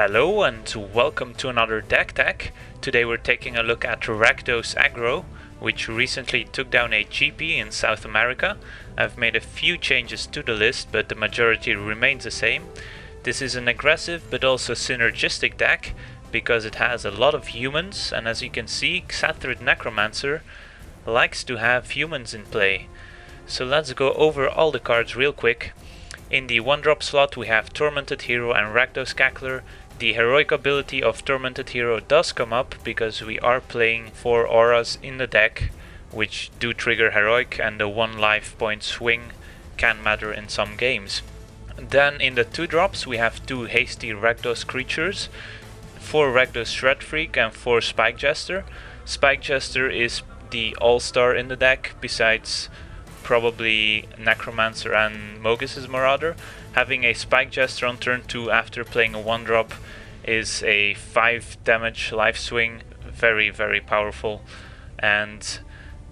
Hello and welcome to another deck tech. Today we're taking a look at Rakdos Aggro, which recently took down a GP in South America. I've made a few changes to the list, but the majority remains the same. This is an aggressive but also synergistic deck because it has a lot of humans, and as you can see, Xathrid Necromancer likes to have humans in play. So let's go over all the cards real quick. In the 1-drop slot we have Tormented Hero and Rakdos Aggro. The heroic ability of Tormented Hero does come up because we are playing 4 auras in the deck which do trigger heroic, and the 1 life point swing can matter in some games. Then in the 2-drops we have 2 hasty Rakdos creatures, 4 Rakdos Shred Freak and 4 Spike Jester. Spike Jester is the all-star in the deck besides probably Necromancer and Mogis' Marauder. Having a Spike Jester on turn 2 after playing a 1-drop is a 5 damage life swing, very powerful. And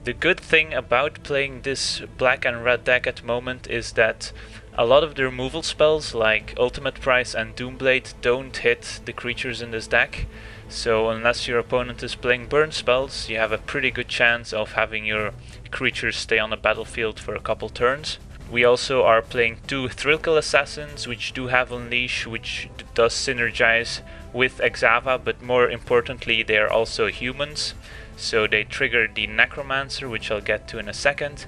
the good thing about playing this black and red deck at the moment is that a lot of the removal spells like Ultimate Price and Doomblade don't hit the creatures in this deck. So unless your opponent is playing burn spells, you have a pretty good chance of having your creatures stay on the battlefield for a couple turns. We also are playing 2 Thrillkill Assassins which do have Unleash, which does synergize with Exava, but more importantly they are also humans. So they trigger the Necromancer, which I'll get to in a second.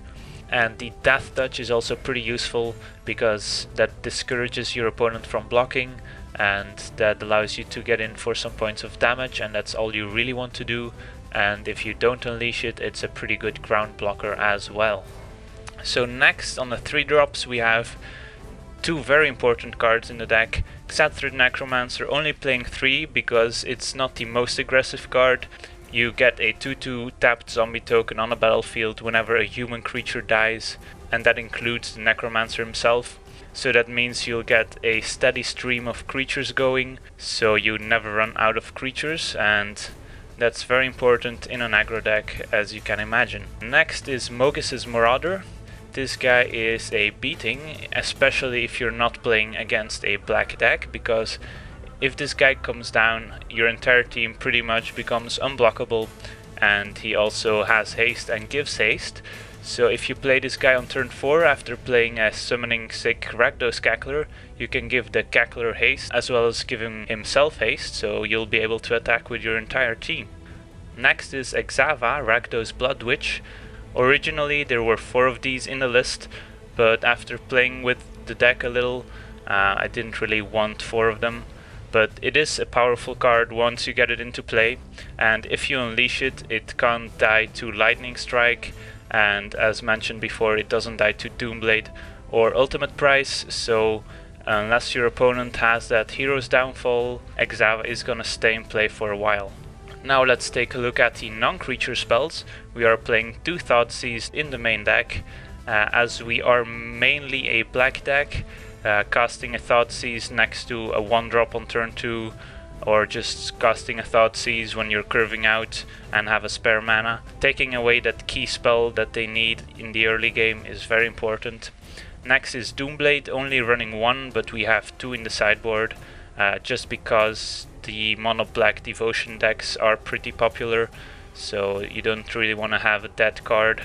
And the Death Touch is also pretty useful because that discourages your opponent from blocking, and that allows you to get in for some points of damage, and that's all you really want to do. And if you don't unleash it, it's a pretty good ground blocker as well. So next on the 3-drops we have 2 very important cards in the deck. Xathrid Necromancer, only playing 3 because it's not the most aggressive card. You get a 2/2 tapped zombie token on a battlefield whenever a human creature dies, and that includes the Necromancer himself. So that means you'll get a steady stream of creatures going, so you never run out of creatures, and that's very important in an aggro deck, as you can imagine. Next is Mogis' Marauder. This guy is a beating, especially if you're not playing against a black deck, because if this guy comes down, your entire team pretty much becomes unblockable, and he also has haste and gives haste. So if you play this guy on turn 4 after playing a summoning sick Rakdos Aggro, you can give the Cackler haste as well as giving himself haste, so you'll be able to attack with your entire team. Next is Exava, Rakdos Blood Witch. Originally there were 4 of these in the list, but after playing with the deck a little, I didn't really want 4 of them. But it is a powerful card once you get it into play, and if you unleash it, it can't die to Lightning Strike, and as mentioned before, it doesn't die to Doomblade or Ultimate Price, so unless your opponent has that Hero's Downfall, Exava is gonna stay in play for a while. Now let's take a look at the non-creature spells. We are playing 2 Thoughtseize in the main deck, as we are mainly a black deck. Casting a Thoughtseize next to a 1-drop on turn 2, or just casting a Thoughtseize when you're curving out and have a spare mana. Taking away that key spell that they need in the early game is very important. Next is Doomblade, only running 1, but we have 2 in the sideboard, just because the mono black devotion decks are pretty popular, so you don't really want to have a dead card.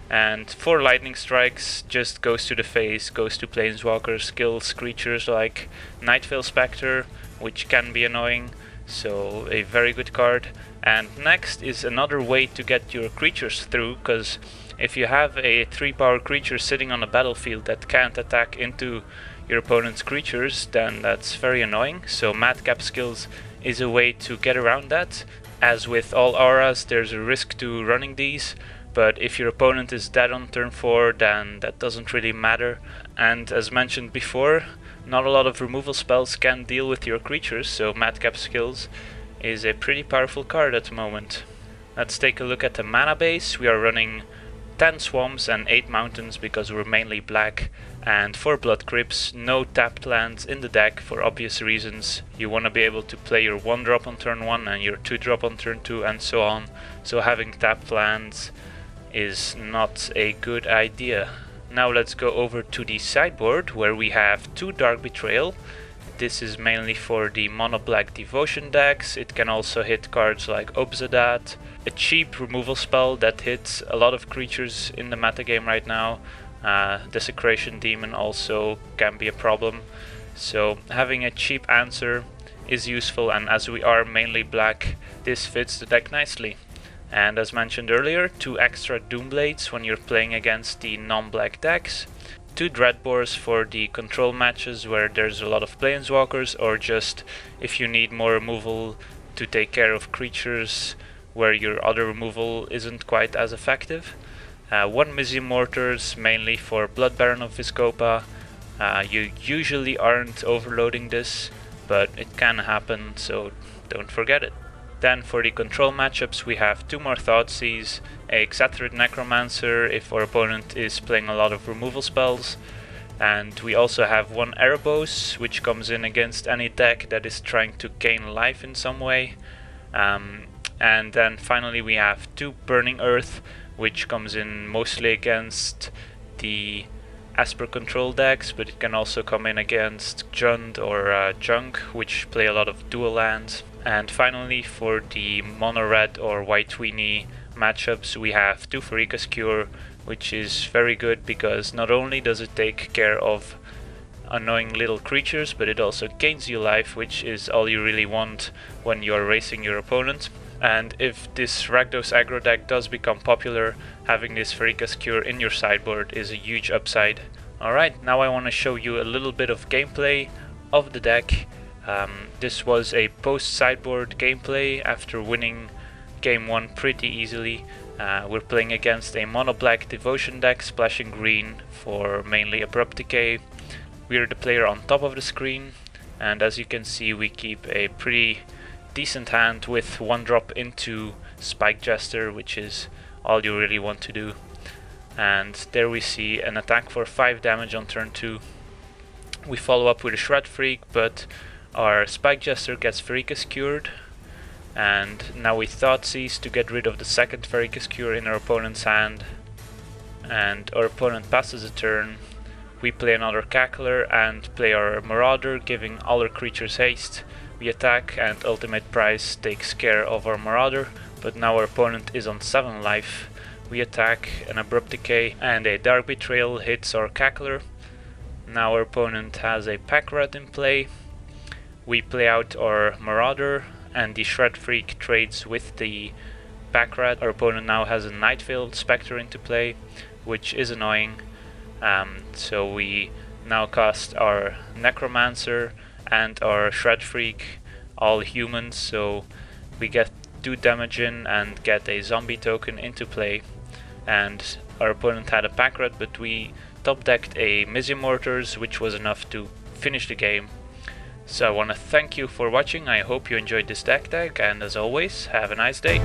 And 4 Lightning Strikes just goes to the face, goes to Planeswalkers, kills creatures like Nightveil Spectre, which can be annoying, so a very good card. And next is another way to get your creatures through, because if you have a 3-power creature sitting on a battlefield that can't attack into your opponent's creatures, then that's very annoying. So Madcap Skills is a way to get around that. As with all auras, there's a risk to running these, but if your opponent is dead on turn 4, then that doesn't really matter. And as mentioned before, not a lot of removal spells can deal with your creatures, so Madcap Skills is a pretty powerful card at the moment. Let's take a look at the mana base. We are running 10 Swamps and 8 Mountains because we're mainly black, and 4 Blood Crypts, no tapped lands in the deck for obvious reasons. You want to be able to play your 1-drop on turn 1 and your 2-drop on turn 2 and so on, so having tapped lands is not a good idea. Now let's go over to the sideboard where we have 2 Dark Betrayal. This is mainly for the mono black devotion decks. It can also hit cards like Obzedat, a cheap removal spell that hits a lot of creatures in the metagame right now. Desecration Demon also can be a problem. So having a cheap answer is useful, and as we are mainly black, this fits the deck nicely. And as mentioned earlier, 2 extra Doomblades when you're playing against the non-black decks, 2 Dreadbores for the control matches where there's a lot of planeswalkers, or just if you need more removal to take care of creatures where your other removal isn't quite as effective. 1 Mizzy Mortars, mainly for Blood Baron of Vizkopa. You usually aren't overloading this, but it can happen, so don't forget it. Then for the control matchups we have 2 more Thoughtseize, a Xathrid Necromancer if our opponent is playing a lot of removal spells, and we also have 1 Erebos, which comes in against any deck that is trying to gain life in some way. And then finally we have 2 Burning Earth, which comes in mostly against the Esper control decks, but it can also come in against Jund or Junk, which play a lot of dual lands. And finally, for the mono red or white weenie matchups, we have 2 Pharika's Cure, which is very good because not only does it take care of annoying little creatures, but it also gains you life, which is all you really want when you are racing your opponent. And if this Rakdos Aggro deck does become popular, having this Pharika's Cure in your sideboard is a huge upside. Alright, now I want to show you a little bit of gameplay of the deck. This was a post-sideboard gameplay after winning game 1 pretty easily. We're playing against a mono-black devotion deck, splashing green for mainly Abrupt Decay. We're the player on top of the screen, and as you can see we keep a pretty decent hand with 1 drop into Spike Jester, which is all you really want to do. And there we see an attack for 5 damage on turn 2. We follow up with a Shred Freak, but our Spike Jester gets Pharika's Cured, and now we Thoughtseize to get rid of the second Pharika's Cure in our opponent's hand, and our opponent passes a turn. We play another Cackler and play our Marauder, giving all our creatures haste. We attack and Ultimate Prize takes care of our Marauder, but now our opponent is on 7 life. We attack, an Abrupt Decay and a Dark Betrayal hits our Cackler. Now our opponent has a Pack Rat in play. We play out our Marauder and the Shred Freak trades with the Pack Rat. Our opponent now has a Nightveiled Spectre into play, which is annoying. So we now cast our Necromancer and our Shred Freak, all humans, so we get 2 damage in and get a zombie token into play. And our opponent had a Pack Rat, but we top decked a Mizzy Mortars, which was enough to finish the game. So I want to thank you for watching. I hope you enjoyed this deck tag, and as always, have a nice day.